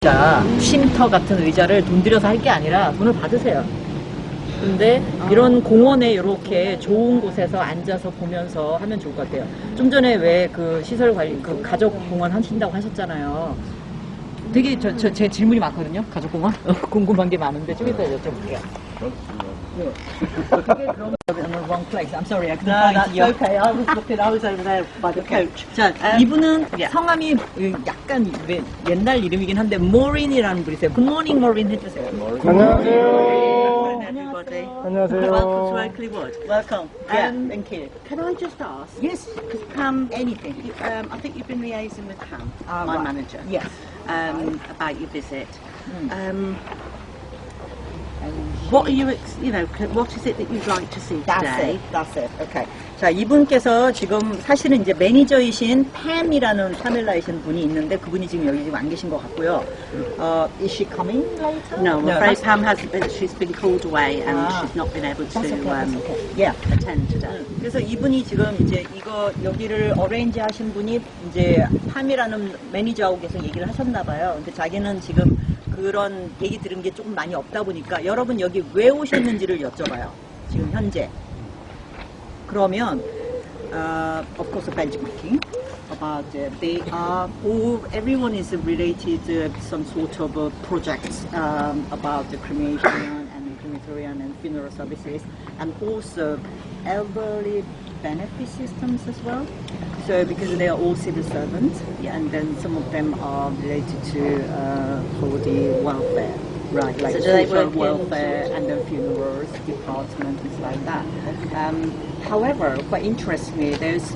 쉼터 같은 의자를 돈 들여서 할 게 아니라 돈을 받으세요. 근데 이런 공원에 이렇게 좋은 곳에서 앉아서 보면서 하면 좋을 것 같아요. 좀 전에 왜 그 시설 관리, 그 가족 공원 하신다고 하셨잖아요. 되게 제 질문이 많거든요. 가족 공원 궁금한 게 많은데 좀 이따 여쭤볼게요. 그게 그럼 in the wrong place. I'm sorry, I couldn't No, find that's you. okay. I was looking. I was over there by the coach. 자, 이분은 yeah. 성함이 약간 옛날 이름이긴 한데 모린이라는 분이세요. 굿모닝 모린 해주세요. 안녕하세요. Everybody. 안녕하세요. Welcome to Oakley Wood. Welcome. Yeah, thank you. Can I just ask? Yes, Because Pam, anything. I think you've been liaising with Pam, Ah, my right. manager. Yes. About your visit. What are you? What is it that you'd like to see today? That's it. Okay. 자, 이분께서 지금 사실은 이제 매니저이신 팸이라는 파멜라이신 분이 있는데 그분이 지금 여기 지금 안 계신 것 같고요. Is she coming later? No, I'm No, afraid that's- Pam has. She's been called away and she's not been able to That's okay, that's okay. Yeah. attend today. 그래서 이분이 지금 이제 이거 여기를 어레인지 하신 분이 이제 팜이라는 매니저하고 계속 얘기를 하셨나 봐요. 근데 자기는 지금 그런 얘기 들은 게 조금 많이 없다 보니까 여러분 여기 왜 오셨는지를 여쭤봐요. 지금 현재. 그러면 of course benchmarking about they are all everyone is related to some sort of projects about the cremation and crematorium and funeral services and also elderly benefit systems as well. So because they are all civil servants, and then some of them are related to for the welfare, right? Like So do they social work in welfare and then funerals department, things like that. However, quite interestingly, there's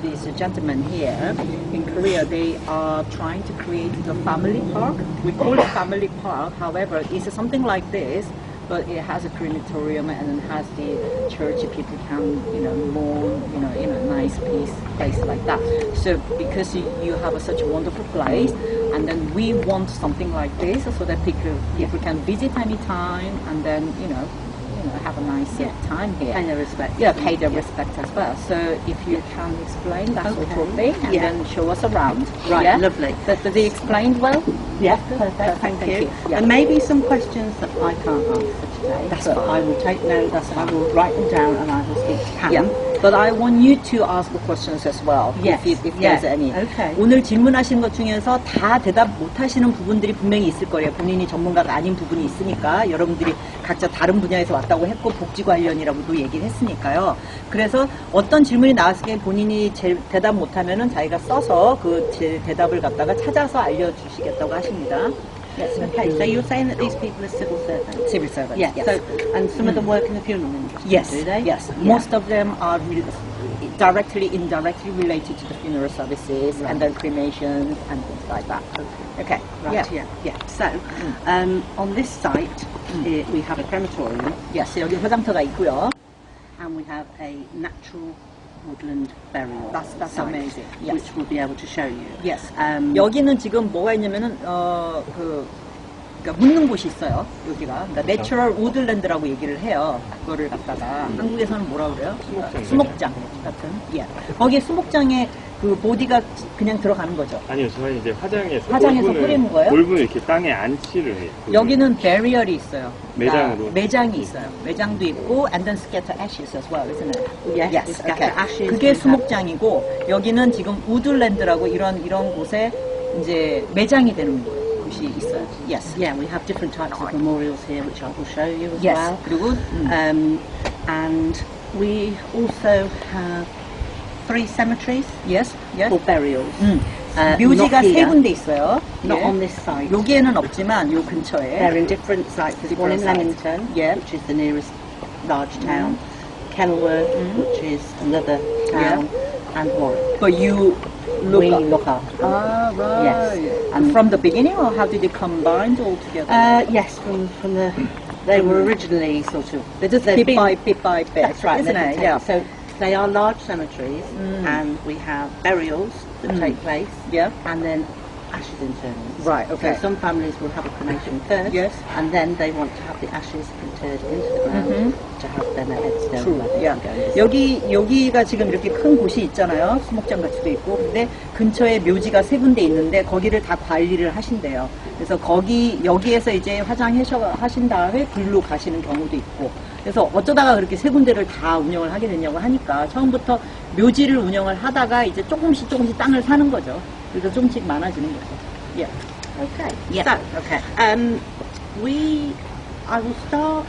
this gentleman here in Korea. They are trying to create the family park. We call it family park. However, it's something like this. But it has a crematorium and it has the church. People can, mourn, in a nice place like that. So because you have such a wonderful place, and then we want something like this so that people can visit anytime, and then have a nice time here. Pay their respect. Yeah, pay their respect as well. So if you can explain that sort of thing and then show us around. Right, Yeah? lovely. Does he explain well? Yeah, perfect. Thank you. Yeah. And maybe some questions that I can't answer today. That's but fine. I will take note. I will write them down and I will speak to Pam. Yeah. But I want you to ask the questions as well. Yes. If Yes. there's any. Okay. 오늘 질문하신 것 중에서 다 대답 못 하시는 부분들이 분명히 있을 거예요. 본인이 전문가가 아닌 부분이 있으니까 여러분들이 각자 다른 분야에서 왔다고 했고 복지 관련이라고도 얘기를 했으니까요. 그래서 어떤 질문이 나왔을 때 본인이 대답 못하면은 자기가 써서 그 대답을 갖다가 찾아서 알려주시겠다고 하십니다. Yes, okay. So you're saying that these people are civil servants? Civil servants. Yeah. Yes. So, and some of them work in the funeral industry, Yes, do they? yes. Yeah. Most of them are directly, indirectly related to the funeral services and then cremation and things like that. Okay. Right, yeah. So, on this site, here we have a crematorium Yes, 여기 화장터가 있고요. and we have a natural woodland burial That's site, amazing. Yes. which we'll be able to show you. Yes. 여기는 지금 뭐가 있냐면은 그러니까 묻는 곳이 있어요. 여기가 그러니까 내추럴 우드랜드라고 얘기를 해요. 그거를 갖다가 한국에서는 뭐라 그래요? 수목장 같은. 예. 거기 수목장에 그 보디가 그냥 들어가는 거죠. 아니요, 저희 이제 화장에서 뿌리는 거예요? 골분을 이렇게 땅에 안치를 해요. 여기는 베리얼이 있어요. 매장으로. 매장이 있어요. 매장도 있고 and then scatter ashes as well, isn't it? Yes, Yes. scatter Okay. ashes. 그게 수목장이고 여기는 지금 우드랜드라고 이런 곳에 이제 매장이 되는 곳이 있어요. Yes. Yeah, we have different types of memorials here, which I will show you as Yes. well. 그리고 And we also have 3 cemeteries yes, yes. for burials. 묘지가 not 세 here, 군데 있어요. not 예. on this site. 여기에는 없지만 요 근처에. They're in different sites. There's one in Different sites. Leamington, Yeah. which is the nearest large town, Kenilworth, which is another town, and Warwick. But you We look up. look after them. Ah, right. Yes. And from the beginning, or how did it combine all together? Yes, from the they were originally sort of They just they've bit been- by bit by bit, That's right, isn't they've it? been Yeah. taken. So they are large cemeteries, and we have burials that take place, Yeah. and then ashes interred. Right, okay. So some families will have a cremation first, Yes. and then they want to have the ashes interred into the ground to have them at headstone. True. where they Yeah. can go. 여기가 지금 이렇게 큰 곳이 있잖아요. 수목장 같이 돼 있고. 근데 근처에 묘지가 세 군데 있는데 거기를 다 관리를 하신대요. 그래서 여기에서 이제 화장하신 다음에 글로 가시는 경우도 있고. 그래서 어쩌다가 그렇게 세 군데를 다 운영을 하게 됐냐고 하니까 처음부터 묘지를 운영을 하다가 이제 조금씩 땅을 사는 거죠. 그래서 조금씩 많아지는 거죠. Yeah. Okay. Yeah. So, Okay. I will start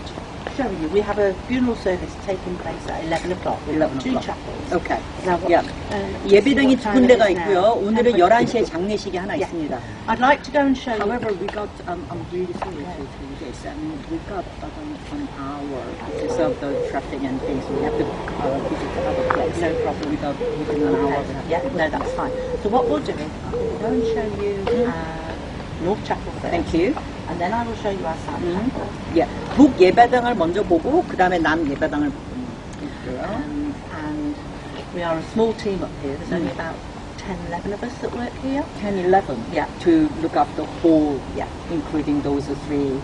showing you. We have a funeral service taking place at 11 o'clock. We have 11 two o'clock. chapels. Okay. Now, Yeah. 예배당이 두 what time 군데가 it is 있고요. now. 오늘은 10:20. 11시에 장례식이 하나 Yeah. 있습니다. I'd like to go and show you. However, we got, I'm really sorry to tell you this, we got about an hour because of the traffic and things. We have to visit other place. No problem. Within an hour. Yeah, no, that's fine. So what we'll do is I'll go and show you North Chapel first. Thank you. And then I will show you our South Chapel. 예, 북 예배당을 먼저 보고 그 다음에 남 예배당을 볼게요. And we are a small team up here. There's only about 10, 11 of us that work here. 10, 11. Yeah. To look after the whole, Yeah. including those three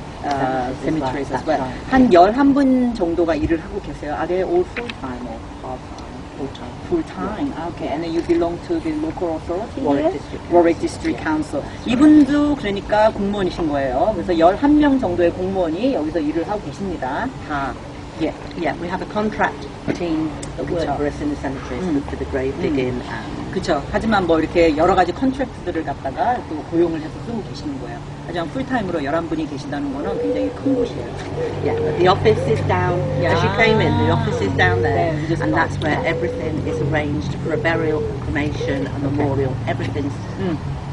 cemeteries as That's well. right. 한 11분 정도가 일을 하고 계세요. Are they all full-time or part-time? Full-time. Full-time. Okay. And then you belong to the local authority Warwick here? District Council. Warwick District Council. 이분도 그러니까 공무원이신 거예요. 그래서 11명 정도의 공무원이 여기서 일을 하고 계십니다. 다. 예. Yeah, we have a contract team that work Good. for us in the cemeteries for the grave digging and 그렇죠. 하지만 뭐 이렇게 여러 가지 컨트랙트들을 갖다가 또 고용을 해서 쓰고 계시는 거예요. 하지만 풀타임으로 11분이 계시다는 거는 굉장히 큰 곳이에요. yeah, but the office is down. As you came in, the office is down there, Yeah, we just and got- that's where everything is arranged for a burial, cremation, and memorial. Everything is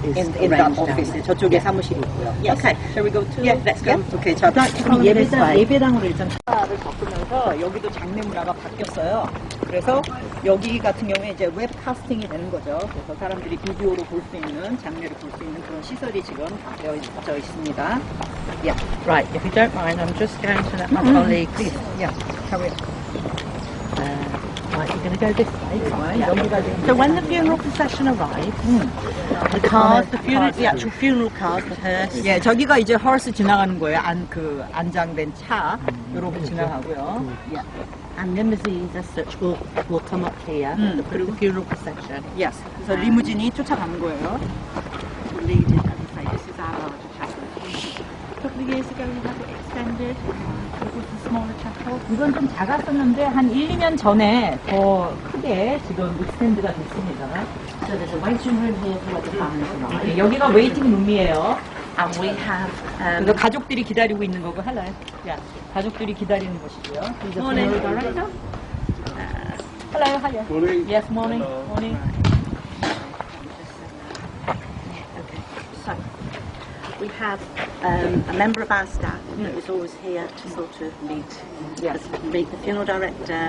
In that arranged down office. there. 저쪽에 Yeah. 사무실이 있고요. Okay. Shall we go to? Yeah, let's go. Okay. 자, come on this way. 예배당으로 일단 차를 바꾸면서 여기도 장례 문화가 바뀌었어요. 그래서 여기 같은 경우에 이제 웹카스팅이 되는 거죠. 그래서 사람들이 비디오로 볼 수 있는 장례를 볼 수 있는 그런 시설이 지금 다 되어져 있습니다. Yeah. Right, if you don't mind, I'm just going to let my colleagues. Please. Yeah. Carry on. Right, you're going to go this way. Yeah. 여기가 지금 So when the funeral procession arrives, the cars, the actual funeral cars, the hearse. 예, 저기가 이제 헐스 지나가는 거예요. 안장된 차 요렇게 지나가고요. 예. And limousines as such will come up here for the funeral procession. Yes. 그래서 리무진이 쫓아가는 거예요. To lead it, as I say, this is our larger chapel. A couple of years ago we had it extended. It was a smaller chapel. 이건 좀 작았었는데 한 1, 2년 전에 더 크게 지금 익스텐드가 됐습니다. So there's a waiting room here for where the families arrive. 여기가 웨이팅 룸이에요. And we have 그러니까 가족들이 기다리고 있는 거고 할래. 야, 가족들이 기다리는 곳이고요. morning director. Hello, hello. Morning. Yes, morning. Morning. Okay. So we have a member of our staff that is always here to sort of meet the funeral director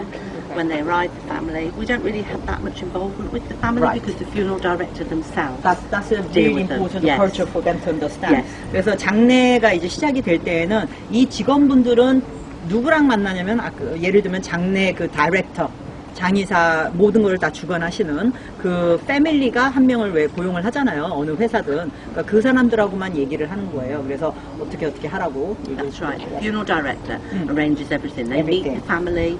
when they arrive, the family. We don't really have that much involvement with the family Right. because the funeral director themselves. That's a deal really with them. important Yes. culture for them to understand. Yes. 그래서 장례가 이제 시작이 될 때에는 이 직원분들은 누구랑 만나냐면 예를 들면 장례 그 다이렉터 장의사 모든 걸 다 주관하시는 그 패밀리가 한 명을 왜 고용을 하잖아요. 어느 회사든. 그러니까 그 사람들하고만 얘기를 하는 거예요. 그래서 어떻게 하라고 얘기를 That's right. The funeral director arranges everything. They Everything. meet the family.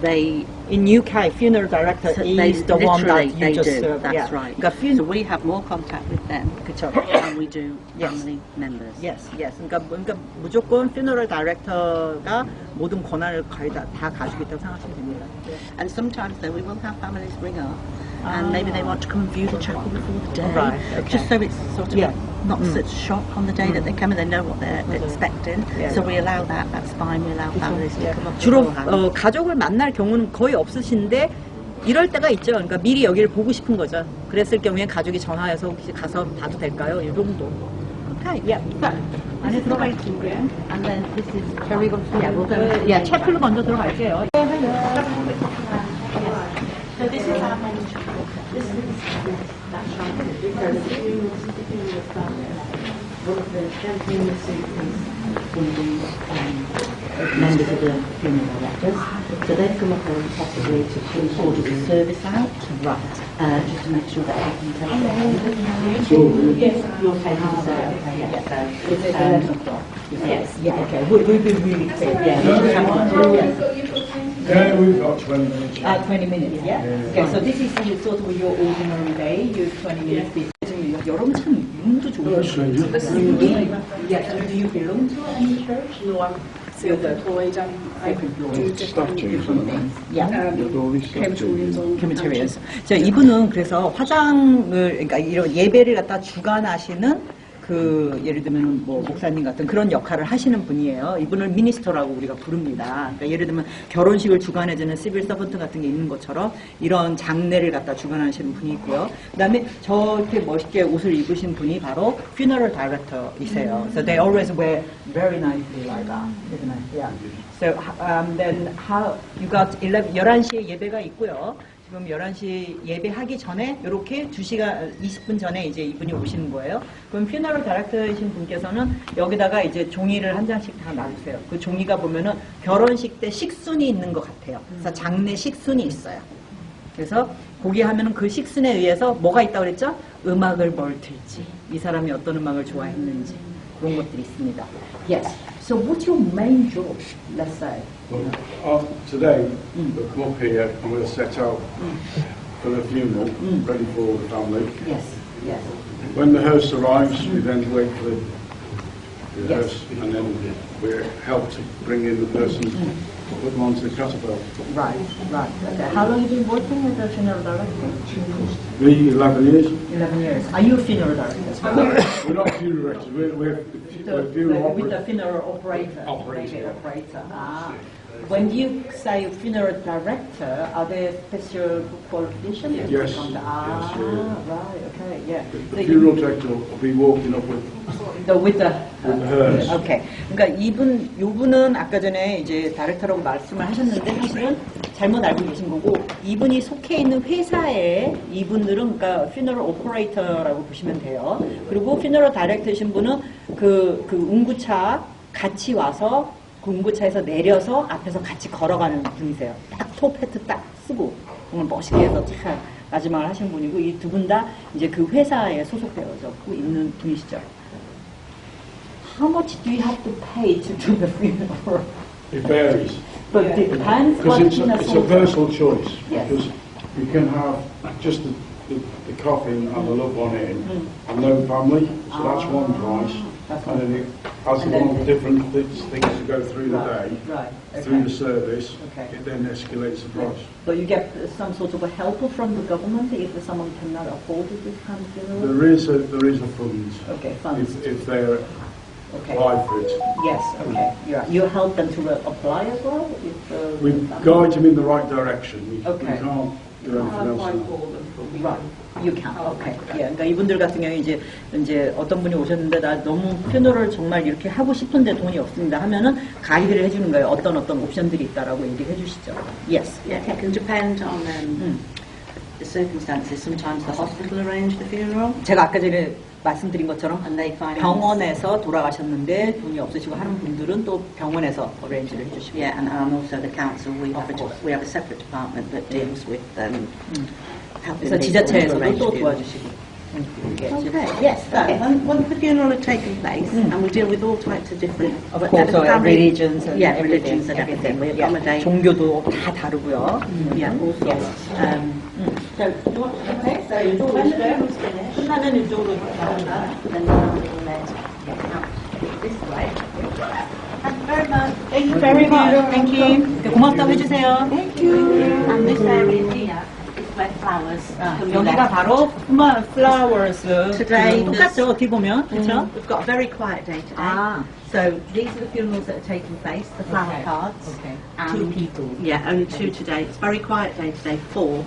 They In UK, funeral director is the one that you they just do. serve. That's Yeah. right. 그러니까 So we have more contact with them 그쵸. than we do Yes. family members. Yes, yes. 그러니까 무조건 funeral director가 모든 권한을 거의 다 가지고 있다고 생각하시면 됩니다. And sometimes though we will have families ring up and maybe they want to come and view the chapel before the day. Right, okay. Just so it's sort of Yeah. not such shock on the day that they come and they know what they're expecting. Yeah. So we allow that, that's fine. We allow families to come up 주로 beforehand. 가족을 만날 경우는 거의 없으신데 이럴 때가 있죠. 그러니까 미리 여기를 보고 싶은 거죠. 그랬을 경우에 가족이 전화해서 혹시 가서 봐도 될까요? 이 정도. Okay. Yeah. 안에 들어갈게요. And then this is Shall we go? Yeah, we'll go. Yeah, 채플로 먼저 들어갈게요. So this is our main chapel. This is that's right. one of the gentlemen in the suit is one of the members of the funeral directors. So they've come up and possibly to order the service out. Right. Just to make sure that everything's okay. Yes. You're taking the service. Okay, yes. So It's at 11 o'clock. yes. Yeah, okay. We'll be really clear. Yeah. Yeah, we've got 20 minutes. 20 minutes, yeah? Okay, so this is sort of your ordinary day, your 20 minutes before. 여러분 참 눈도 좋으시죠? Yeah, so do you belong to any church? No, I'm self-employed. I do Staff different things. Yeah. Crematoriums on Crematoriums. 자, 이분은 그래서 화장을, 그러니까 이런 예배를 갖다 주관하시는 그 예를 들면 뭐 목사님 같은 그런 역할을 하시는 분이에요. 이분을 미니스터라고 우리가 부릅니다. 그러니까 예를 들면 결혼식을 주관해주는 시빌 서번트 같은 게 있는 것처럼 이런 장례를 갖다 주관하시는 분이 있고요. 그다음에 저렇게 멋있게 옷을 입으신 분이 바로 funeral director이세요. So they always wear very nicely like that, isn't it? Yeah. So then how you got 11시에 예배가 있고요. 지금 11시 예배하기 전에 이렇게 2시간 20분 전에 이제 이분이 오시는 거예요. 그럼 퓨너럴 다이렉터이신 분께서는 여기다가 이제 종이를 한 장씩 다 놔주세요. 그 종이가 보면은 결혼식 때 식순이 있는 것 같아요. 그래서 장례 식순이 있어요. 그래서 거기 하면은 그 식순에 의해서 뭐가 있다고 그랬죠? 음악을 뭘 틀지, 이 사람이 어떤 음악을 좋아했는지 그런 것들이 있습니다. Yes. So what's your main job? Let's say. Well, today, we'll come up here and we'll set out for the funeral, ready for the family. Yes. Yes. When the hearse arrives, we then wait for the Yes. hearse, and then we're helped to bring in the person, put them onto the catapult. Right, right. Okay. How long have you been working as a funeral director? Me, 11 years. 11 years. Are you a funeral director? We're not funeral directors, we're funeral With the operators. funeral operator. Operator. Okay, operator. Ah. When you say funeral director, are there special qualifications? Yes. Ah, Yes, yeah. right, okay, yeah. The funeral director will be walking up with with the hearse. 오케이. 그러니까 이분은 아까 전에 이제 다이렉터라고 말씀을 하셨는데 사실은 잘못 알고 계신 거고 이분이 속해 있는 회사에 이분들은 그러니까 funeral operator라고 보시면 돼요. 그리고 funeral director이신 분은 그 운구차 같이 와서 그 운구차에서 내려서 앞에서 같이 걸어가는 분이세요. 딱 톱해트 딱 쓰고 오늘 멋있게 해서 참 마지막을 하신 분이고 이 두 분 다 이제 그 회사에 소속되어져 있는 분이시죠. How much do you have to pay to do the funeral? It varies. But it depends Because what it's a personal choice. Yes. Because you can have just the coffin and the loved one in, and no family, so that's one price. That's And then it has And a lot then- of different things to go through the day, Right. through the service. Okay. It then escalates the price. So you get some sort of a help from the government if someone cannot afford this kind of funeral? There is a fund Okay, funds. if they're Okay. applied for it. Yes, okay. Yeah. You help them to apply as well? If, We guide them in the right direction. We Okay. can't do anything else. Right. You can. Okay. Yeah. 그러니까 이분들 같은 경우에 이제 어떤 분이 오셨는데 나 너무 퓨너럴 정말 이렇게 하고 싶은데 돈이 없습니다 하면은 가이드를 해주는 거예요. 어떤 옵션들이 있다라고 얘기를 해주시죠. Yes. Yeah, it can depend on the circumstances. Sometimes the hospital arrange the funeral, 제가 아까 전에 말씀드린 것처럼 and they find 병원에서 돌아가셨는데 돈이 없으시고 하는 분들은 또 병원에서 어레인지를 해주시고. Yeah, and also the council. We have a separate department that deals with helping 그래서 people to 지자체에서도 arrange 또 funerals. 도와주시고. Okay, yes. Okay. Once the funeral had taken place, and we deal with all types of different Of course, so family- religions and yeah, everything. religions and everything. We Yeah. accommodate. 종교도 다 다르고요. Yeah, all sorts. So, okay, so 이쪽으로 오실까요? 끝나면 이쪽으로 나온다. Then we'll let out this way. Thank you very much. Thank you very much. Thank you. 고맙다고 해주세요. Thank you. And this area here is where flowers can be 여기가 left. 바로 flowers. Today, 똑같죠, 어떻게 보면. 그렇죠? We've got a very quiet day today. Ah. So these are the funerals that are taking place, the flower Okay. cards. Okay. And- Two people. Yeah, only two today. It's a very quiet day today. Four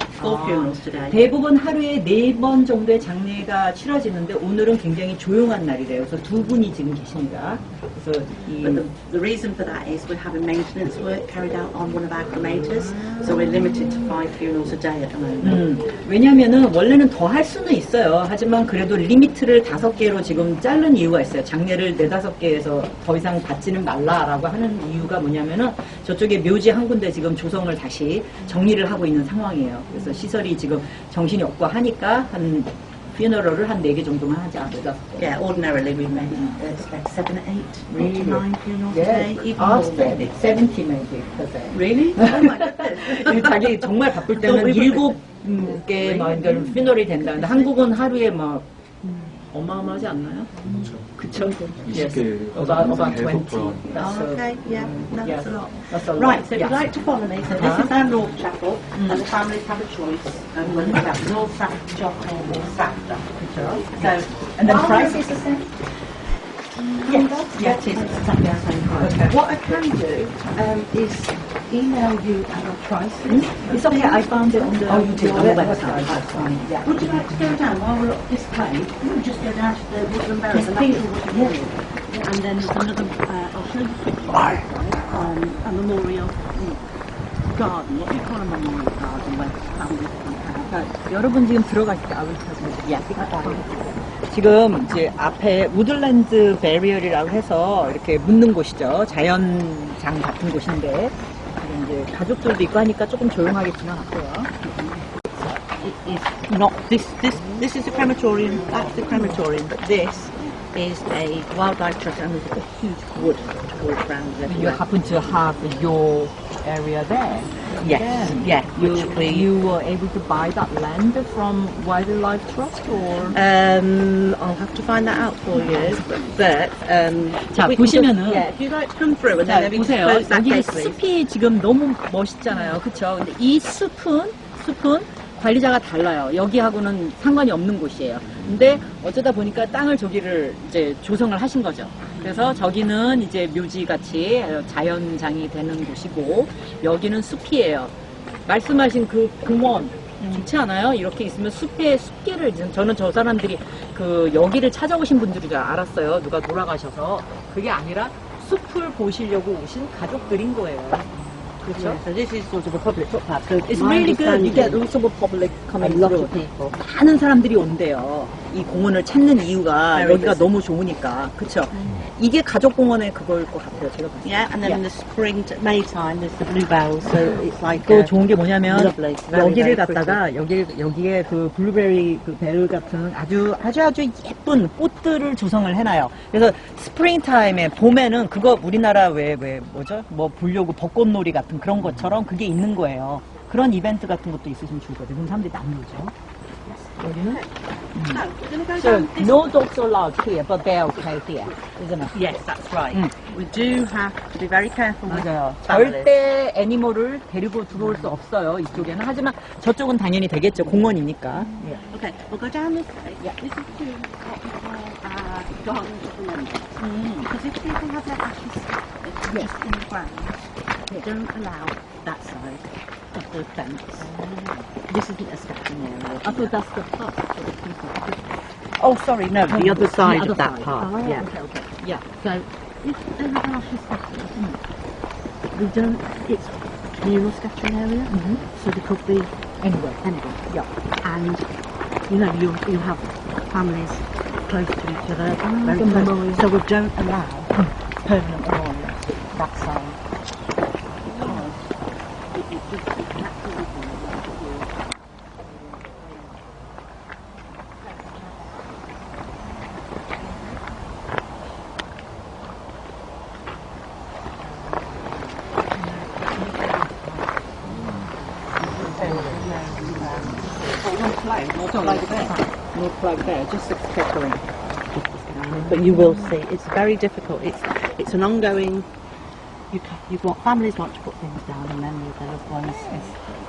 funerals today. 대부분 하루에 4번 정도의 장례가 치러지는데 오늘은 굉장히 조용한 날이래요. 그래서 두 분이 지금 계십니다. 그래서 이 But the reason for that is we're having maintenance work carried out on one of our cremators, so we're limited to 5 funerals a day at the moment. 왜냐면은 원래는 더 할 수는 있어요. 하지만 그래도 리미트를 5개로 지금 자른 이유가 있어요. 장례를 4-5개에서 더 이상 받지는 말라라고 하는 이유가 뭐냐면은 저쪽에 묘지 한 군데 지금 조성을 다시 정리를 하고 있는 상황이에요. 그래서 시설이 지금 정신이 없고 하니까 한 퓨너럴을 한 4개 정도만 하자. 4-5개. Yeah, ordinarily we may expect 7, 8, Really? 9 funerals a Yeah, day, even more maybe. 70 maybe per day. Really? Oh my goodness. 자기 정말 바쁠 때는 7개 막 퓨너럴이 된다. 근데 한국은 하루에 막 어마어마하지 않나요? 그쵸? Yes. About 20. That's Oh, okay, yeah, no, yes. that's a lot. That's a lot. Right, so if yes. you'd like to follow me, so this is our North Chapel, and the families have a choice, and whether they have North Safter or Safter. So, And then while price this is the same? Yeah, it is exactly the same price. Okay. What I can do is email you our prices. It's okay, I found it on the, Oh, you did, on the website. That's fine, yeah. Would you like to go down while we're up this page? We would just go down to the Woodland Barrows, and that's all Woodland Barrows. And then there's another, I'll show you quickly, a memorial garden. What do you call a memorial garden where families can have? 그러니까 여러분 지금 들어가실 때 아울 타고 지금 이제 앞에 우드랜드 베리얼이라고 해서 이렇게 묻는 곳이죠. 자연장 같은 곳인데 지금 이제 가족들도 있고 하니까 조금 조용하겠지만 같고요. It is not, this is a crematorium, that's the crematorium, but this is a wildlife trust, and there's a huge wood around You everywhere. happen to have your area there. Yes, yeah, You were able to buy that land from Wildlife Trust or? I'll have to find that out for you, but 자, we can just- 보시면은- yeah, if you'd like to come through and 자, then maybe 보세요. close that 여기 gate, please. 숲이 지금 너무 멋있잖아요. 그쵸? 근데 이 숲은 관리자가 달라요. 여기하고는 상관이 없는 곳이에요. 근데 어쩌다 보니까 땅을 저기를 이제 조성을 하신 거죠. 그래서 저기는 이제 묘지 같이 자연장이 되는 곳이고, 여기는 숲이에요. 말씀하신 그 공원, 좋지 않아요? 이렇게 있으면 숲길을, 저는 저 사람들이 여기를 찾아오신 분들인 줄 알았어요. 누가 돌아가셔서. 그게 아니라 숲을 보시려고 오신 가족들인 거예요. 그렇죠? Yeah, so this is sort of a public footpath. So It's my really good. You get understanding- lots of public coming A lot through. of people. 많은 사람들이 온대요. 이 공원을 찾는 이유가 Very 여기가 busy. 너무 좋으니까. 그쵸? 이게 가족공원의 그거일 것 같아요. 제가 봤을 때. Yeah, and then in the spring, May time, there's the bluebells, so it's like 또 좋은 게 뭐냐면 lovely. Very, 여기를 very 갖다가 여기에 그 블루베리 그 벨 같은 아주 예쁜 꽃들을 조성을 해놔요. 그래서 스프링 타임에 봄에는 그거 우리나라 왜 뭐죠? 뭐 보려고 벚꽃놀이 같은 그런 것처럼 그게 있는 거예요. 그런 이벤트 같은 것도 있으시면 좋을 것 같아요. 그럼 사람들이 남겨죠. 여기는 No, we're going to go So down this. no dogs allowed here, but they're okay here, isn't it? Yes, that's right. Mm. We do have to be very careful with 맞아요. families. 절대 애니멀을 데리고 들어올 수 없어요. 이쪽에는. 하지만 저쪽은 당연히 되겠죠. 공원이니까. 예. Okay, we'll go down this way. Yeah. This is to what we call garden of remembrance. Because if people have their ashes scattered just in the ground, they don't allow that side of the fence. This isn't a scattering area. I thought that's the part for the people. Oh, sorry, no, the other side The of other that side. part. Oh, Yeah. okay. Yeah. So if they have an ashes scattered, we don't. It's communal scattering area, so there could be Anyway. anywhere. Yeah. And you have families close to each other, very the close. memories. So we don't allow Permanent memorials. That side. Not like that, just a scattering. But you will see, it's very difficult. It's an ongoing. You want families want to put things down in memory of their loved ones.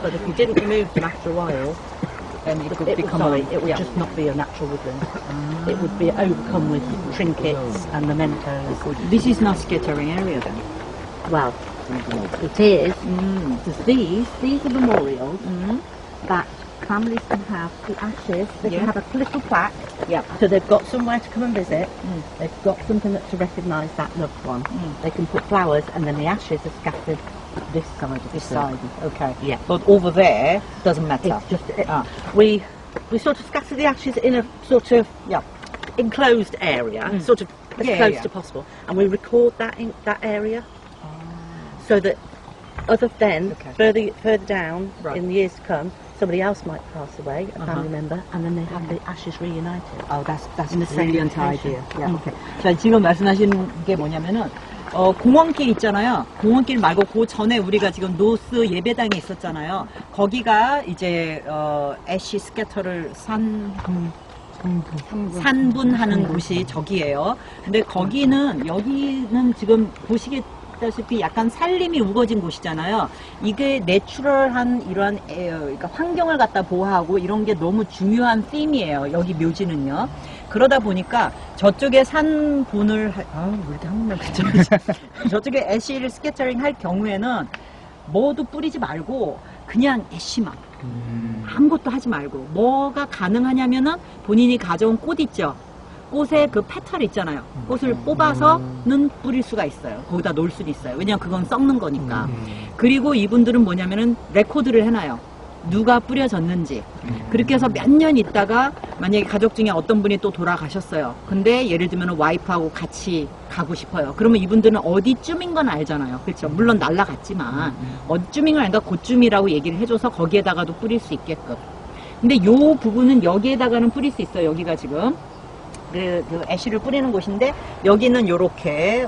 But if you didn't remove them after a while, And it could it become would yeah. just not be a natural woodland. It would be overcome with trinkets and mementos. This is not scattering area then. Well, it is. Because these are memorials that families can have the ashes. They Yeah. can have a little plaque. Yeah. So they've got somewhere to come and visit. They've got something to recognise that loved one. They can put flowers, and then the ashes are scattered this side of This the side, okay. Yeah. But over there doesn't matter. It's just Ah. we sort of scatter the ashes in a sort of Yeah. enclosed area, sort of as Yeah, close yeah. to possible, and we record that in that area, so that other then Okay. further down Right. in the years to come, somebody else might pass away, a family member, and then they have the ashes reunited. Oh, that's In the same brilliant location. idea. Yeah, okay. 자, 지금 말씀하신 게 뭐냐면은 공원길 있잖아요. 공원길 말고 그 전에 우리가 지금 노스 예배당에 있었잖아요. 거기가 이제 애쉬 스캐터를 산분하는 곳이 저기예요. 근데 거기는 여기는 지금 보시다시피 약간 산림이 우거진 곳이잖아요. 이게 내추럴한 이러한 그러니까 환경을 갖다 보호하고 이런 게 너무 중요한 팀이에요. 여기 묘지는요. 그러다 보니까 저쪽에 산분을 왜 이렇게 한국말 그죠? 저쪽에 애쉬를 스캐터링 할 경우에는 뭐도 뿌리지 말고 그냥 애쉬만 아무것도 하지 말고 뭐가 가능하냐면은 본인이 가져온 꽃 있죠. 꽃의 그 페탈 있잖아요. 꽃을 뽑아서는 뿌릴 수가 있어요. 거기다 놓을 수도 있어요. 왜냐면 그건 썩는 거니까. 그리고 이분들은 뭐냐면은 레코드를 해놔요. 누가 뿌려졌는지. 그렇게 해서 몇 년 있다가 만약에 가족 중에 어떤 분이 또 돌아가셨어요. 근데 예를 들면 와이프하고 같이 가고 싶어요. 그러면 이분들은 어디쯤인 건 알잖아요. 그렇죠. 물론 날라갔지만 어디쯤인 건 아니까 그쯤이라고 얘기를 해줘서 거기에다가도 뿌릴 수 있게끔. 근데 요 부분은 여기에다가는 뿌릴 수 있어요. 여기가 지금. 그 애쉬를 뿌리는 곳인데 여기는 요렇게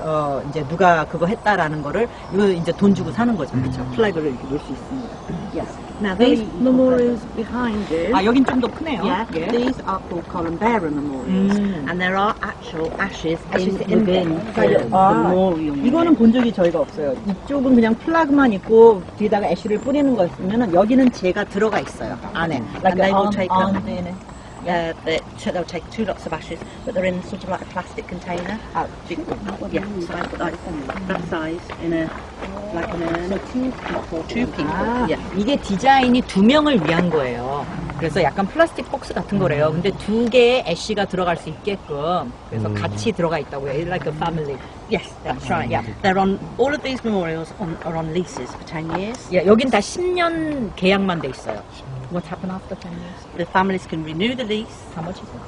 이제 누가 그거 했다라는 거를 이거 이제 돈 주고 사는 거죠. 그렇죠. 플래그를 이렇게 놓을 수 있습니다. Yes. Now these memorials behind you. 아 여긴 좀 더 크네요. Yeah, 예. these are called Columbera memorials, and there are actual ashes within the 아, memorial. 이거는 본 적이 저희가 없어요. 이쪽은 그냥 플래그만 있고 뒤에다가 애쉬를 뿌리는 거였으면은 여기는 제가 들어가 있어요. 안에. And they will take up. 안에. They'll take 2 lots of ashes, but they're in sort of like a plastic container. 아, Yeah, so I put that size in a like an urn. So 2 people. 아, Yeah. 이게 디자인이 2명을 위한 거예요. 그래서 약간 플라스틱 박스 같은 거래요. 근데 2개의 애쉬가 들어갈 수 있게끔 그래서 같이 들어가 있다고요. It's like a family. Yes, that's right. Yeah. They're on all of these memorials are on leases for 10 years. 예, 여긴 다 10년 계약만 돼 있어요. What happened after 10 years? The families can renew the lease. How much is it?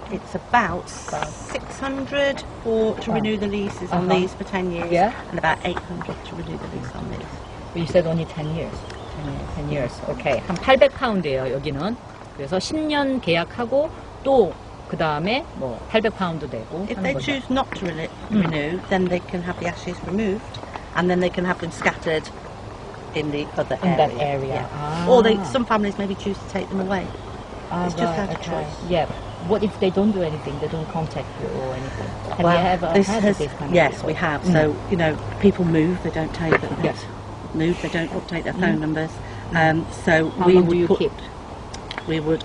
It's about 600 to renew the leases on these for 10 years, Yeah. and about 800 to renew the lease on these. You said only 10 years. 10 years. Okay. 한 800파운드예요, 여기는. 그래서 10년 계약하고 또 그 다음에 뭐 800파운드 되고 If 하는 they 거죠. choose not to renew, then they can have the ashes removed, and then they can have them scattered in the other In area. that area. Yeah. Ah. Or some families maybe choose to take them away. It's just out of choice. Yeah. What if they don't do anything? They don't contact you or anything? Have Well, you ever this had has- this kind of yes, people? we have. So, people move, they don't take them. Yes. Move, they don't update their phone numbers. So How we long do would you put, keep? we would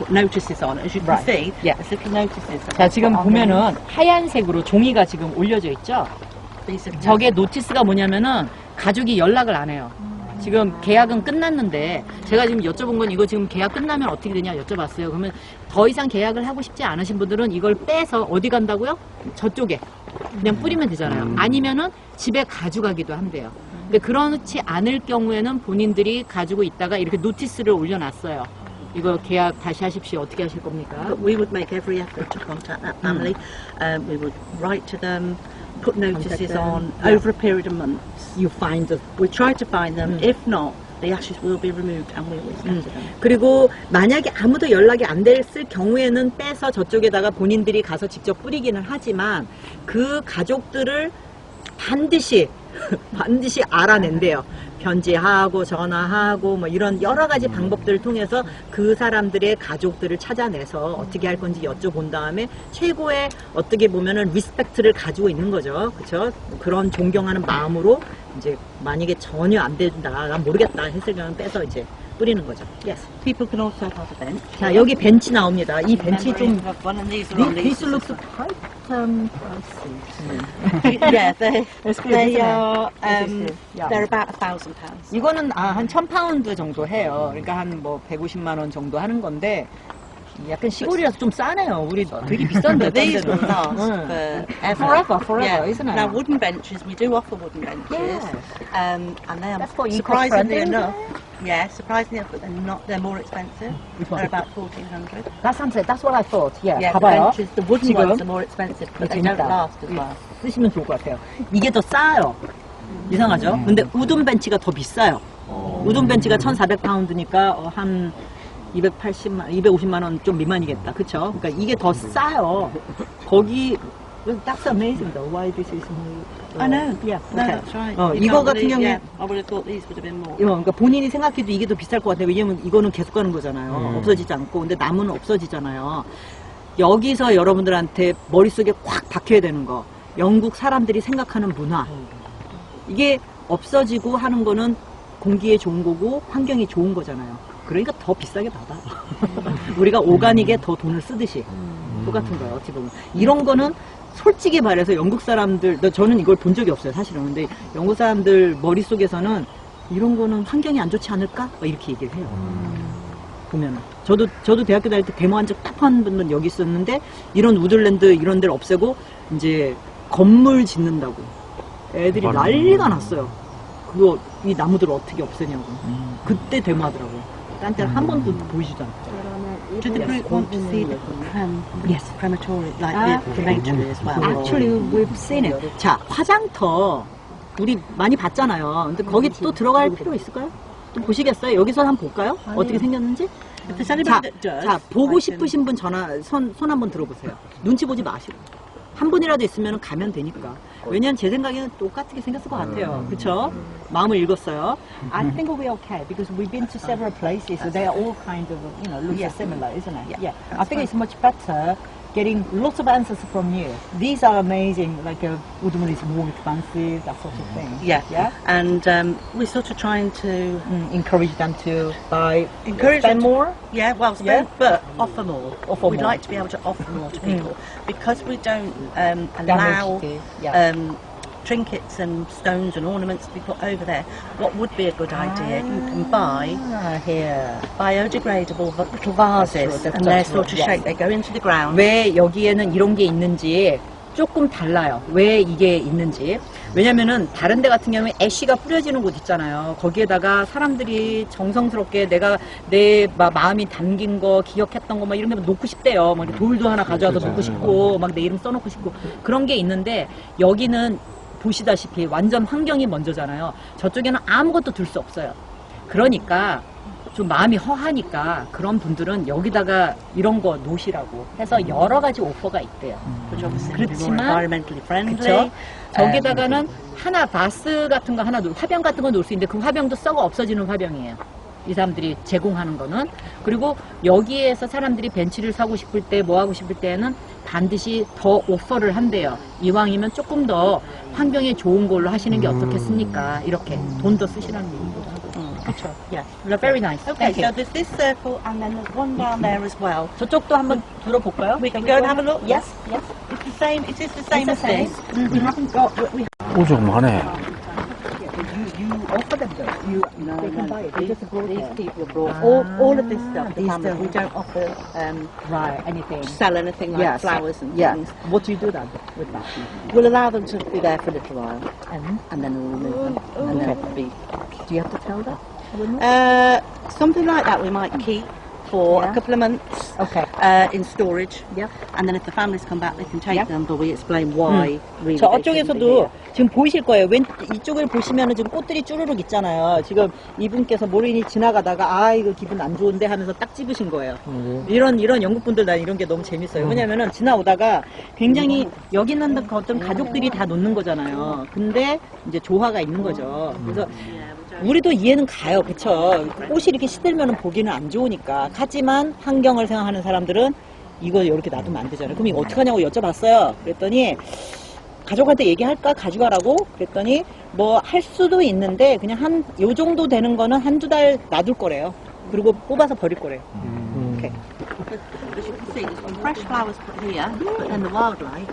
put notices on. As you can Right. see, Yeah. there's little notices. that 자, we 지금 put on 보면은 하얀색으로 종이가 지금 올려져 있죠? them. These are 저게 노티스가 뭐냐면은 가족이 연락을 안 해요. 지금 계약은 끝났는데 제가 지금 여쭤본 건 이거 지금 계약 끝나면 어떻게 되냐 여쭤봤어요. 그러면 더 이상 계약을 하고 싶지 않으신 분들은 이걸 빼서 어디 간다고요? 저쪽에 그냥 뿌리면 되잖아요. 아니면은 집에 가져가기도 한대요. 근데 그렇지 않을 경우에는 본인들이 가지고 있다가 이렇게 노티스를 올려놨어요. 이거 계약 다시 하십시오. 어떻게 하실 겁니까? But we would make every effort to contact that family. We would write to them, put notices them. on Yeah. over a period of months. You find the We try to find them. If not, the ashes will be removed and we will scatter them. 그리고 만약에 아무도 연락이 안 됐을 경우에는 빼서 저쪽에다가 본인들이 가서 직접 뿌리기는 하지만 그 가족들을 반드시 알아낸대요. 편지하고 전화하고 뭐 이런 여러 가지 방법들을 통해서 그 사람들의 가족들을 찾아내서 어떻게 할 건지 여쭤본 다음에 최고의 어떻게 보면은 리스펙트를 가지고 있는 거죠. 그렇죠? 그런 존경하는 마음으로 이제 만약에 전혀 안 된다, 난 모르겠다 했을 경우는 빼서 이제 뿌리는 거죠. Yes. People can also have a bench. 자, 여기 벤치 나옵니다. 이 벤치 좀 One of these are on This leases looks as quite pricey. yeah, they It's good, they isn't it? are This is good. Yeah. they're about £1,000. 이거는 한 1,000파운드 정도 해요. 그러니까 한 뭐 150만 원 정도 하는 건데 약간 시골이라서 좀 싸네요. 우리 되게 비싼데. But these will 딴 last 데는. forever. Forever, isn't it? Now, wooden benches, we do offer wooden benches. Yes. And they are That's what surprisingly eco-friendly, enough. Yeah, surprisingly enough, but they're more expensive. Which one? They're about 1,400. That's what I thought. Yeah, Yeah, the 봐봐요. benches, the wooden 지금 ones are more expensive, but they don't 재밌다. last as well. 쓰시면 좋을 것 같아요. 이게 더 싸요. 이상하죠? 근데 우든 벤치가 더 비싸요. 우든 벤치가 1,400파운드니까 한 250만 원 좀 미만이겠다. 그쵸? 그러니까 이게 더 싸요. 거기 That's amazing though. Why this is I know. Yeah. No, okay. that's right. 어, You 이거 can't 같은 believe- 경우에 yeah, I would have thought these would have been more. 그러니까 본인이 생각해도 이게 더 비쌀 것 같아요. 왜냐면 이거는 계속 가는 거잖아요. 없어지지 않고. 근데 나무는 없어지잖아요. 여기서 여러분들한테 머릿속에 꽉 박혀야 되는 거. 영국 사람들이 생각하는 문화. 이게 없어지고 하는 거는 공기에 좋은 거고 환경이 좋은 거잖아요. 그러니까 더 비싸게 받아. 우리가 오가닉에 더 돈을 쓰듯이. 똑같은 거예요. 어찌 보면. 이런 거는 솔직히 말해서 영국 사람들, 저는 이걸 본 적이 없어요, 사실은. 근데 영국 사람들 머릿속에서는 이런 거는 환경이 안 좋지 않을까? 막 이렇게 얘기를 해요. 보면은. 저도 대학교 다닐 때 데모 한 적 딱 한 번은 여기 있었는데, 이런 우들랜드 이런 데를 없애고, 이제 건물 짓는다고. 애들이 난리가 났어요. 그거, 이 나무들을 어떻게 없애냐고. 그때 데모하더라고요. 딴 때는 한 번도 보이지도 않고. Do the group want to see the Yes. crematorium, like the crematory as well? Actually, we've seen it. 자, 화장터. 우리 많이 봤잖아요. 근데 거기 또 들어갈 필요 있을까요? 또 보시겠어요? 여기서 한번 볼까요? 어떻게 생겼는지? If there's 자, anybody that does, 자, 보고 I can- 싶으신 분 손 한번 들어보세요. 눈치 보지 마시고. 한 분이라도 있으면 가면 되니까. 왜냐면 제 생각에는 똑같게 생겼을 것 같아요. 그쵸? 마음을 읽었어요. I think we're okay because we've been to several places. So they are all kind of, look similar, isn't it? Yeah. I think it's much better getting lots of answers from you. These are amazing, like woodman is more expensive, that sort of thing. Yeah. Yeah? And we're sort of trying to Encourage them to buy, Encourage spend them to- more. Yeah, well, Yeah. but offer more. Offer We'd more. like to be able to offer more to people because we don't allow Damage the- yeah. trinkets and stones and ornaments to be put over there. What would be a good idea? You can buy here. biodegradable little vases, That's and they're true, sort of yes. shaped. They go into the ground. 왜 여기에는 이런 게 있는지 조금 달라요. 왜 이게 있는지. 왜냐면은 다른 데 같은 경우에 애쉬가 뿌려지는 곳 있잖아요. 거기에다가 사람들이 정성스럽게 내가 내 마음이 담긴 거, 기억했던 거 막 이런 게 놓고 싶대요. 막 이렇게 돌도 하나 가져와서 놓고 싶고, 막 내 이름 써놓고 싶고. 그런 게 있는데 여기는 보시다시피 완전 환경이 먼저잖아요. 저쪽에는 아무것도 둘 수 없어요. 그러니까 좀 마음이 허하니까 그런 분들은 여기다가 이런 거 놓으시라고 해서 여러 가지 오퍼가 있대요. Which obviously would be more 그렇지만 environmentally friendly. 그렇죠. 저기다가는 하나 바스 같은 거 하나 화병 같은 거 놓을 수 있는데 그 화병도 썩어 없어지는 화병이에요. 이 사람들이 제공하는 거는. 그리고 여기에서 사람들이 벤치를 사고 싶을 때 뭐 하고 싶을 때는 반드시 더 오퍼를 한대요. 이왕이면 조금 더 환경에 좋은 걸로 하시는 게 어떻겠습니까? 이렇게 돈 더 쓰시라는 얘기도 하고. 그렇죠. Yeah. Very nice. Okay, Thank you. so there's this circle, and then there's one down there as well. 저쪽도 한번 들어볼까요? We can go and have a look. Yes, yes. It's the same. It is the same as this. We haven't got. We 오죽만해. you offer them those. They can buy it. They just brought These it. people have brought all of this stuff. The these family. stuff. We don't offer Right. Anything. sell anything like flowers and things. What do you do then with that? We'll allow them to be there for a little while, And and then we'll remove them, and then it'll be do you have to tell them? something like that. We might keep for Yeah. a couple of months Okay. in storage, Yeah. and then if the families come back, they can take Yeah. them. But we explain why. Really, 저 they shouldn't be 어쪽에서도 here. 지금 보이실 거예요. 이쪽을 보시면은 지금 꽃들이 쭈루룩 있잖아요. 지금 이분께서 모르니 지나가다가 아 이거 기분 안 좋은데 하면서 딱 집으신 거예요. 이런 영국 분들 난 이런 게 너무 재밌어요. 왜냐면은 지나오다가 굉장히 여기 있는 어떤 가족들이 다 놓는 거잖아요. 근데 이제 조화가 있는 거죠. 그래서 우리도 이해는 가요. 그쵸? 꽃이 이렇게 시들면은 보기는 안 좋으니까. 하지만 환경을 생각하는 사람들은 이거 이렇게 놔두면 안 되잖아요. 그럼 이거 어떡하냐고 여쭤봤어요. 그랬더니 가족한테 얘기할까? 가져가라고? 그랬더니 뭐 할 수도 있는데 그냥 요 정도 되는 거는 한두 달 놔둘 거래요. 그리고 뽑아서 버릴 거래요. 오케이. As you can see, there's some fresh flowers put here, but then the wildlife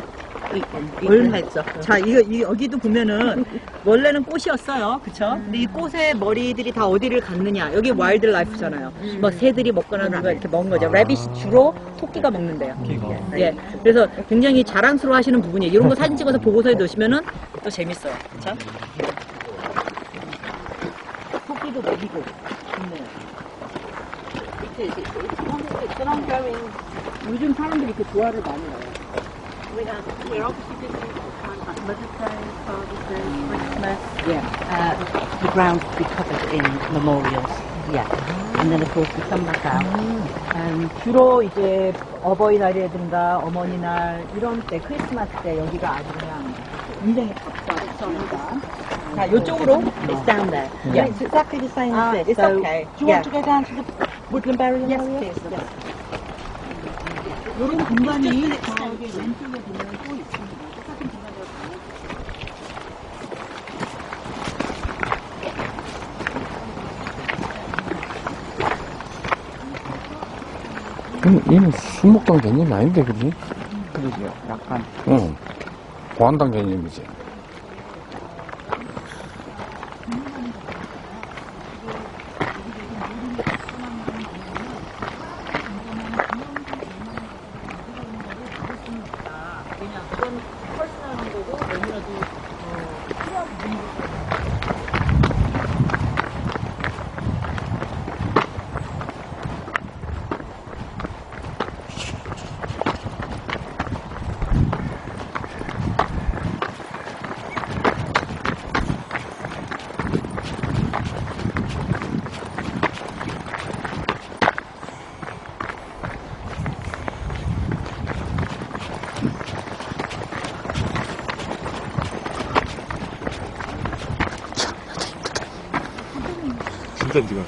얼마했죠? 자, 여기도 보면은 원래는 꽃이었어요, 그렇죠? 근데 이 꽃의 머리들이 다 어디를 갔느냐? 여기 와일드 라이프잖아요. 뭐 새들이 먹거나 누가 이렇게 먹은 거죠. 래빗이 주로 토끼가 먹는데요. 예, 그래서 굉장히 자랑스러워하시는 부분이에요. 이런 거 사진 찍어서 보고서에 넣으시면은 또 재밌어요, 그렇죠? 토끼도 먹이고 좋네요. It's an ongoing. 요즘 사람들이 이렇게 조화를 많이 해요. We're obviously busy with times like Mother's Day, Father's Day, Christmas. Yeah. The ground will be covered in memorials. Yeah. And then of course we come back out. 주로 이제 어버이날이라든가 어머니날 이런 때 크리스마스 때 여기가 아주 그냥 굉장히 탑스럽습니다. 자, 이쪽으로 It's down there. Yeah. It's exactly the same as this. it's So, okay. do you want to go down to the woodland burial Yes, area? please. Yes. 이런 공간이 저기 왼쪽에 보면 또 있습니다. 똑같은 공간이라고. 얘는 수목당 개념이 아닌데, 그지? 그러게요. 약간 응. 보안당 개념이지. 그냥 그건 퍼스널한 거고 너무나도 필요한 부분이고. 진짜 지금.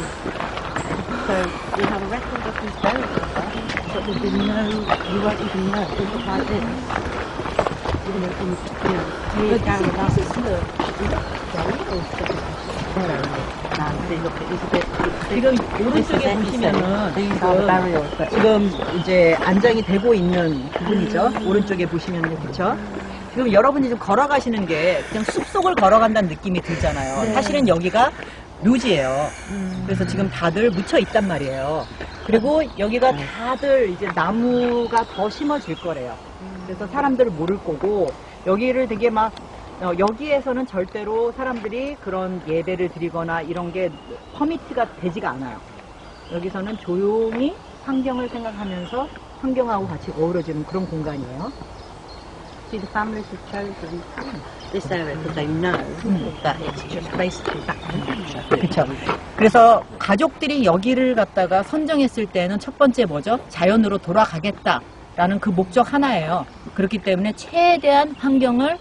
So we have a record of who's buried there, but there'll be no, you won't even know. It look like this. You know, years down the line. No, see, look, it is a bit. 지금 This is 오른쪽에 it, you see. 보시면은 These are the burials. That 지금 이제 안장이 되고 있는 부분이죠. 오른쪽에 보시면요, 그렇죠? 지금 여러분이 좀 걸어가시는 게 그냥 숲속을 걸어간다는 느낌이 들잖아요. 사실은 여기가 묘지예요. 그래서 지금 다들 묻혀 있단 말이에요. 그리고 여기가 다들 이제 나무가 더 심어질 거래요. 그래서 사람들을 모를 거고 여기를 되게 막 여기에서는 절대로 사람들이 그런 예배를 드리거나 이런 게 퍼미트가 되지가 않아요. 여기서는 조용히 환경을 생각하면서 환경하고 같이 어우러지는 그런 공간이에요. see, the families have chosen this area because they know that it's just basically back to nature. 그렇죠. 그래서 가족들이 여기를 갖다가 선정했을 때는 첫 번째 뭐죠? 자연으로 돌아가겠다라는 그 목적 하나예요. 그렇기 때문에 최대한 환경을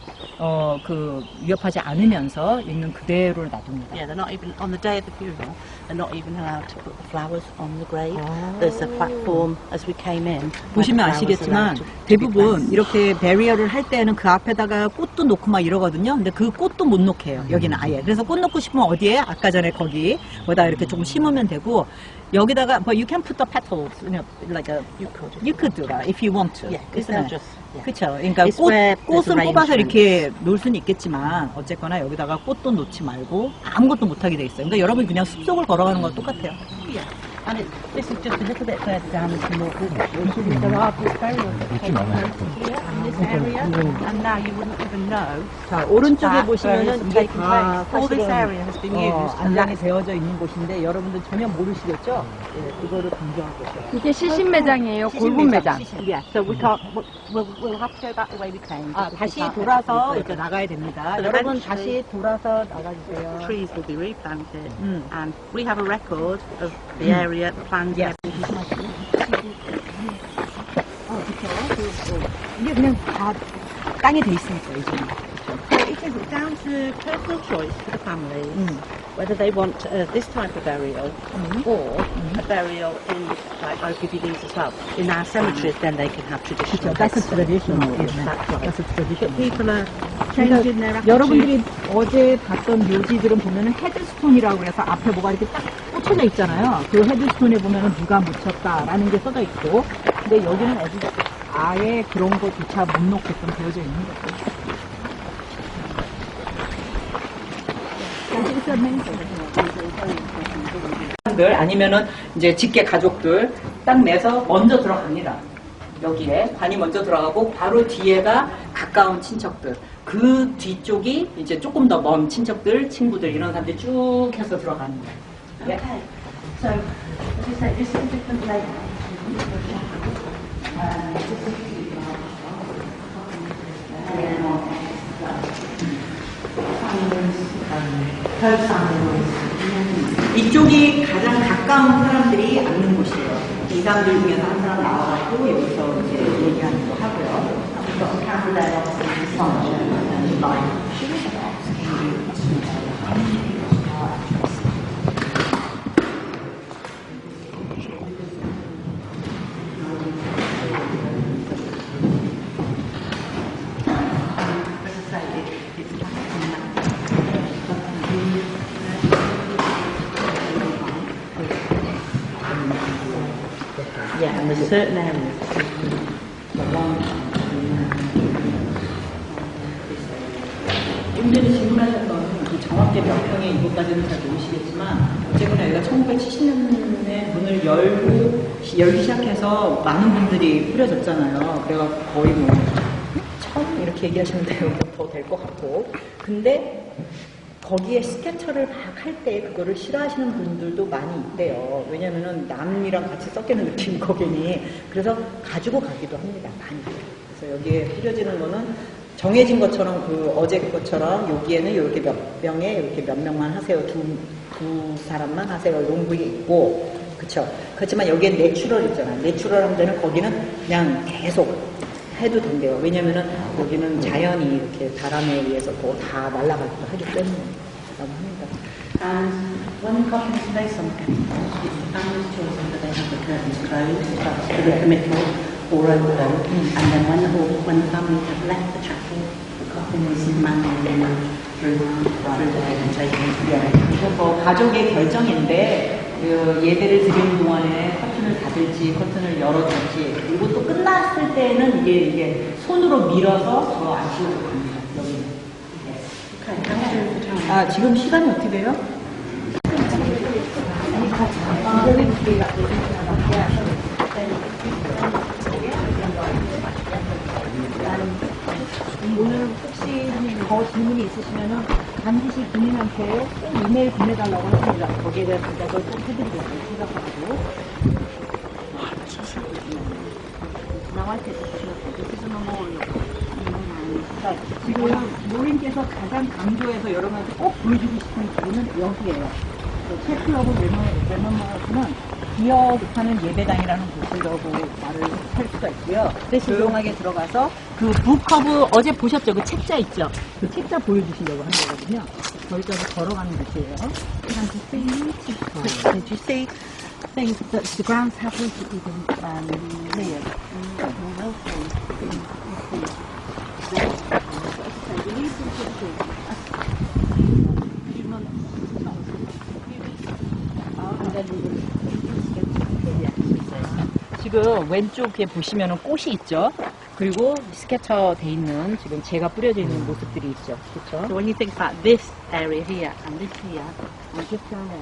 위협하지 않으면서 있는 그대로를 놔둡니다. Yeah, they're not even on the day of the funeral. They're not even allowed to put the flowers on the grave. There's a platform as we came in. 보시면 아시겠지만 대부분 이렇게 베리어를 할 때는 그 앞에다가 꽃도 놓고 막 이러거든요. 근데 그 꽃도 못 놓게 해요. 여기는 아예. 그래서 꽃 놓고 싶으면 어디에? 아까 전에 거기 뭐다 이렇게 조금 심으면 되고 여기다가 but you can put the petals, you know, like a you could do that if you want to. Yeah, because isn't they'll it? just. Yeah. 그렇죠. 그러니까 It's where 꽃은 there's 뽑아서 arrangements. 이렇게 놓을 수는 있겠지만 어쨌거나 여기다가 꽃도 놓지 말고 아무것도 못하게 돼 있어요. 그러니까 여러분이 그냥 숲속을 걸어가는 거랑 똑같아요. Yeah. And this is just a little bit further down and some more buildings. There are these burials that take place here in this area, and now you wouldn't even know. 자, 오른쪽에 that 보시면은 burials 이게 have taken 다 place. All this 사실은 area has been used, and 안장이 that's 되어져 있는 곳인데 여러분들 전혀 모르시겠죠? 예, 그거를 강조한 거죠. 이게 시신 매장이에요. 골분 매장. yeah. So we can't. We'll have to go back the way we came. 아, because we 다시 can't 돌아서 get 이제 나가야 됩니다. But 여러분 eventually- 다시 돌아서 나가주세요. trees will be replanted, Mm. and we have a record of the area, the plans. Yes. and everything. 그렇죠. 이게 그냥 다 땅이 돼 있으니까 이제. So it is down to personal choice for the family whether they want this type of burial or a burial in, like I'll give you these as well, in our cemeteries, then they can have traditional. That's a bits. traditional. Yes, that's right. That's a traditional. But people are changing their attitude. 여러분들이 어제 봤던 묘지들은 보면은 헤드스톤이라고 해서 앞에 뭐가 이렇게 딱 꽂혀져 있잖아요. 그 헤드스톤에 보면은 누가 묻혔다라는 게 써져 있고, 근데 여기는 아예 그런 거조차 못 놓게끔 되어져 있는 거죠. 아니면은 이제 직계 가족들 딱 내서 먼저 들어갑니다. 여기에 관이 먼저 들어가고 바로 뒤에가 가까운 친척들, 그 뒤쪽이 이제 조금 더 먼 친척들, 친구들 이런 사람들이 쭉 해서 들어가는 거예요. Okay. So, as you say, this is a different layout. 이쪽이 가장 가까운 사람들이 앉는 곳이에요. 이 사람들 중에서 한 사람 나와가지고 여기서 이제 얘기하는 거 하고요. Yeah, and there's certain areas. 좀 전에 질문하셨던 그 정확하게 몇 평에 이것까지는 잘 모르시겠지만 어쨌거나 여기가 1970년에 문을 열기 시작해서 많은 분들이 뿌려졌잖아요. 그래서 거의 뭐 1000 이렇게 얘기하시면 돼요. 더 될 것 같고. 근데 거기에 스케쳐를 막 할 때 그거를 싫어하시는 분들도 많이 있대요. 왜냐면은 남이랑 같이 섞이는 느낌 거기니. 그래서 가지고 가기도 합니다. 많이. 그래서 여기에 뿌려지는 거는 정해진 것처럼 그 어제 것처럼 여기에는 이렇게 몇 명에 이렇게 몇 명만 하세요. 두 사람만 하세요. 이런 게 있고. 그쵸. 그렇지만 여기엔 내추럴 있잖아요. 내추럴한 데는 거기는 그냥 계속 해도 된대요. 왜냐면은 여기는 자연이 이렇게 바람에 의해서 다 날아가기도 하기 때문에. 라고 합니다. And when the coffin is placed on the chemical, it's the family's choice whether they have the curtains closed, for the committal, or open. And then when the family have left the chapel, the coffin is manually removed through the head and taken into the grave. 이건 뭐 가족의 결정인데 그 예배를 드리는 동안에 커튼을 닫을지 커튼을 열어줄지 그리고 또 끝났을 때는 이게 손으로 밀어서 저 안쪽으로 갑니다. 여기는. Okay, how soon is the time? 아 지금 시간이 어떻게 돼요? 오늘 혹시 더 질문이 있으시면은 반드시 군인한테 꼭 이메일 보내달라고 하십니다. 거기에 대한 대답을 꼭 해드리려고 생각하고. 나와 있을 때 지금 노인께서 가장 강조해서 여러분한테 꼭 보여주고 싶은 부분은 여기에요. 체크하고 레몬마우스는 기억하는 예배당이라는 곳이라고 말을 할 수가 있고요. 조용하게 들어가서 그 북커브 어제 보셨죠? 그 책자 있죠? 그 책자 보여주시려고 하는 거거든요. 거기까지 걸어가는 곳이에요. Did you see things that the grounds have recently been cleared? 지금 왼쪽에 보시면은 꽃이 있죠? 그리고 스케쳐 돼 있는 지금 제가 뿌려져 있는 모습들이 있죠. So 그렇죠? when you think about this area here and this here, and this area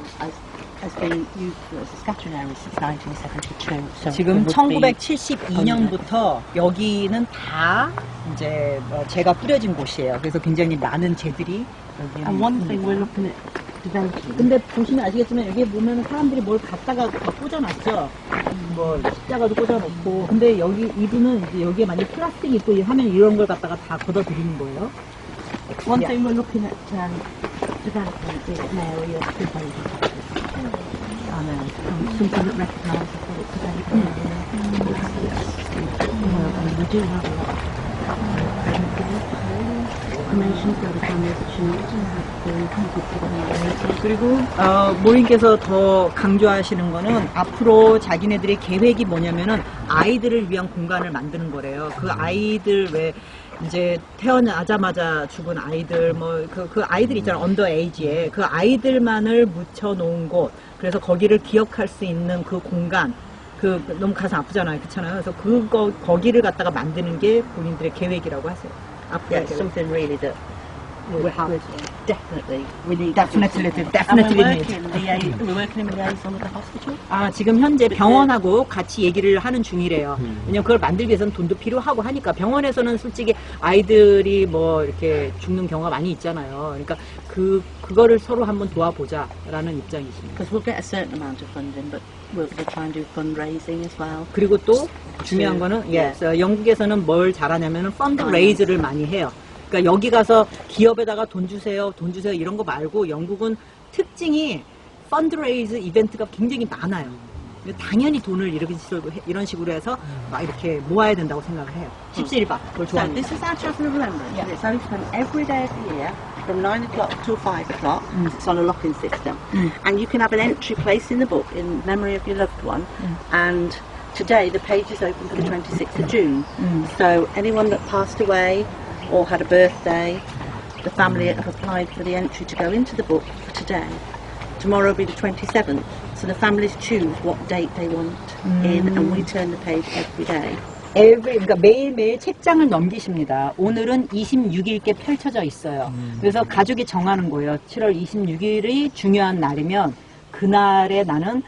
has been used as a scattering area since 1972. So 지금 it would be 1972년부터 여기는 다 이제 제가 뿌려진 곳이에요. 그래서 굉장히 많은 재들이 여기에 And one thing we're looking at developing. 근데 보시면 아시겠지만 여기 보면 사람들이 뭘 갖다가 다 꽂아놨죠. 뭐 십자가도 꽂아놓고. 근데 여기 이분은 이제 여기에 만약 플라스틱이 있고 하면 이런 걸 갖다가 다 걷어들이는 거예요. One thing we're looking at developing is an area to something that recognises that it's available. And we do have a lot of information for the families that you need to have been conflicted. 그리고 모린께서 더 강조하시는 거는 앞으로 자기네들의 계획이 뭐냐면은 아이들을 위한 공간을 만드는 거래요. 그 아이들 왜 이제 태어나자마자 죽은 아이들 뭐 그 아이들 있잖아 언더 에이지에 그 아이들만을 묻혀 놓은 곳 그래서 거기를 기억할 수 있는 그 공간 그 너무 가슴 아프잖아요 그렇잖아요 그래서 거기를 갖다가 만드는 게 본인들의 계획이라고 하세요. 앞으로 Yeah, it's something really that we have definitely we need. definitely And we're need. working in liaison with the hospital. 아, 지금 현재 병원하고 같이 얘기를 하는 중이래요. 왜냐면 그걸 만들기 위해서는 돈도 필요하고 하니까 병원에서는 솔직히 아이들이 뭐 이렇게 죽는 경우가 많이 있잖아요. 그러니까 그거를 서로 한번 도와보자라는 입장이십니다. Because we'll get a certain amount of funding, but we'll try and do fundraising as well. 그리고 또 중요한 거는 영국에서는 뭘 잘하냐면은 펀드레이즈를 많이 해요. 그러니까 여기 가서 기업에다가 돈 주세요 이런 거 말고 영국은 특징이 펀드레이즈 이벤트가 굉장히 많아요. 당연히 돈을 이런 식으로 해서 막 이렇게 모아야 된다고 생각을 해요. 17박 그걸 So 좋아합니다. this is our Chatham of Remembrance. Yeah. It's only open every day of the year from 9 o'clock till 5 o'clock. It's on a lock-in system. And you can have an entry place in the book in memory of your loved one. And today the page is open for the 26th of June. So anyone that passed away or had a birthday, the family have applied for the entry to go into the book for today. Tomorrow will be the 27th. So the families choose what date they want in, and we turn the page every day. 그러니까 매일매일 책장을 넘기십니다. 오늘은 26일께 펼쳐져 있어요. 그래서 가족이 정하는 거예요. 7월 26일이 중요한 날이면 그날에 나는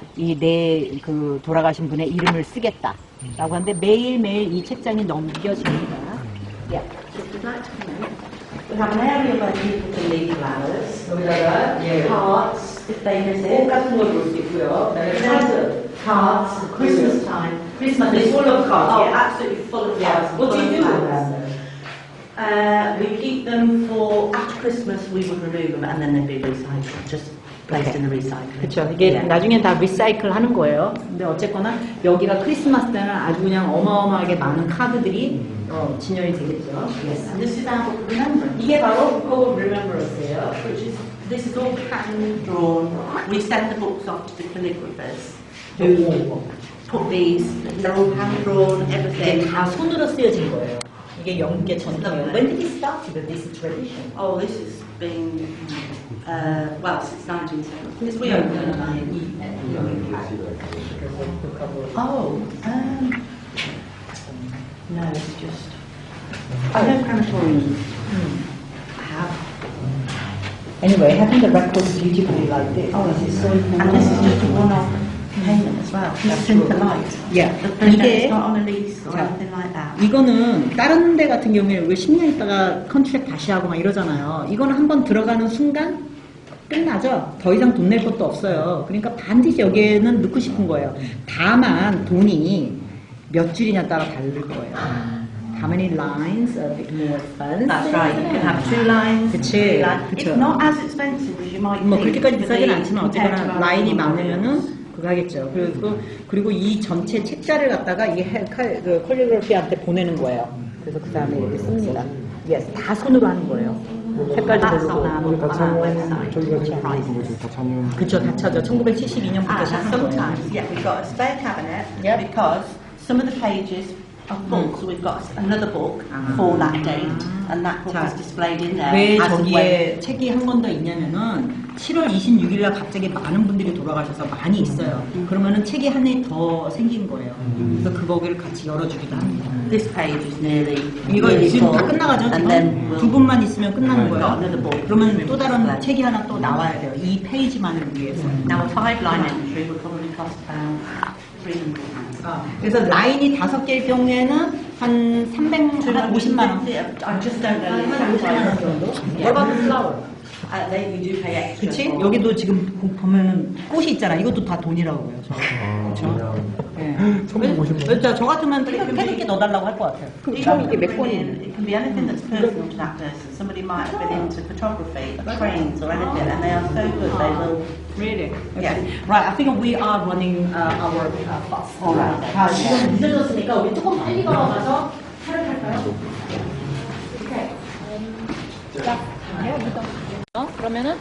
그 돌아가신 분의 이름을 쓰겠다. 라고 하는데 매일매일 이 책장이 넘겨집니다. If you'd like to come in, we have an area where people can leave flowers, 여기다가 cards, if they visit, 같은 걸 볼 수 있고요. 그다음에 cards, Christmas time. Christmas is full of cards. Oh, Yeah. absolutely full of flowers. What do you do full with of flowers. them? We keep them for, after Christmas we would remove them and then they'd be recycled, just placed in the recycling. 그렇죠. 이게 Yeah. 나중엔 다 리사이클 하는 거예요. 근데 어쨌거나 여기가 크리스마스 때는 아주 그냥 어마어마하게 많은 카드들이 진열이 되겠죠. Yes, and this is our book of remembrance, 이게 바로 Book of Remembrance예요. which is, this is all hand drawn. We send the books off to the calligraphers who put these, they're all hand drawn, 이게 everything. 다 손으로 쓰여진 거예요. 이게 영국의 전통이에요. When did it start with this tradition? Oh, this has been, well, since 1970. Because we opened in Oh, no, it's just, I know crematoriums have, Anyway, having the records beautifully like this. oh, this is so important. And this is just a one-off payment as well. This is in the light. Yeah. It's not on a lease or 자, anything like that. 이거는 다른 데 같은 경우에 왜 10년 있다가 컨트랙 다시 하고 막 이러잖아요. 이거는 한번 들어가는 순간 끝나죠. 더 이상 돈 낼 것도 없어요. 그러니까 반드시 여기에는 넣고 싶은 거예요. 다만 돈이 몇 줄이냐 따라 다를 거예요. How many lines are a bit more expensive? That's right. You can have 2 lines, 그치, 3 lines. 그쵸. It's not as expensive as you might 뭐 think. 그렇게까지 비싸진 because 않지만 compared to 어쨌거나 our 라인이 normal 많으면은 그거 하겠죠. 그리고 이 전체 책자를 갖다가 이 콜리그래피한테 보내는 거예요. 그래서 그 다음에 이렇게 씁니다. Yes, 다 손으로 하는 거예요. 색깔도 That's 고르고. on our website. 저희가 prices. 다 참여. 그쵸, 다 찾아. 1972년부터 And 시작한 거예요. sometimes, yeah, we've got a spare cabinet Yep. because some of the pages are full, so we've got another book for that date, and that book 자, is displayed in there. 왜 as and when. 저기에 책이 한 권 더 있냐면은 7월 26일 날 갑자기 많은 분들이 돌아가셔서 많이 있어요. 그러면은 책이 한 해 더 생긴 거예요. 그래서 그 거기를 같이 열어주기도 합니다. This page is nearly 이거 지금 다 끝나가죠. and then 지금 we'll 두 분만 있으면 끝나는 got 거예요. another book. 그러면 또 다른 책이 하나 또 나와야 돼요. 이 페이지만을 위해서. Now a 5-line entry would probably cost about £300. 그래서 라인이 5개일 경우에는 한 350만 원. I just don't know the 한 exact 50만 원 price. 정도. What about the flower? They you do pay extra. 그치? for- 여기도 지금 보면은 꽃이 있잖아. 이것도 다 돈이라고요. 그렇죠? 예. 그렇죠. 저 같으면 태극기 넣어달라고 할 것 같아요. It can be anything that's personal to that person. Somebody might have been into photography, trains, or anything, and they are so good they will. Really? Yeah. Right. I think we are running our bus. Alright. 자, 지금 늦어졌으니까 우리 조금 빨리 걸어가서 차를 탈까요? 그러면은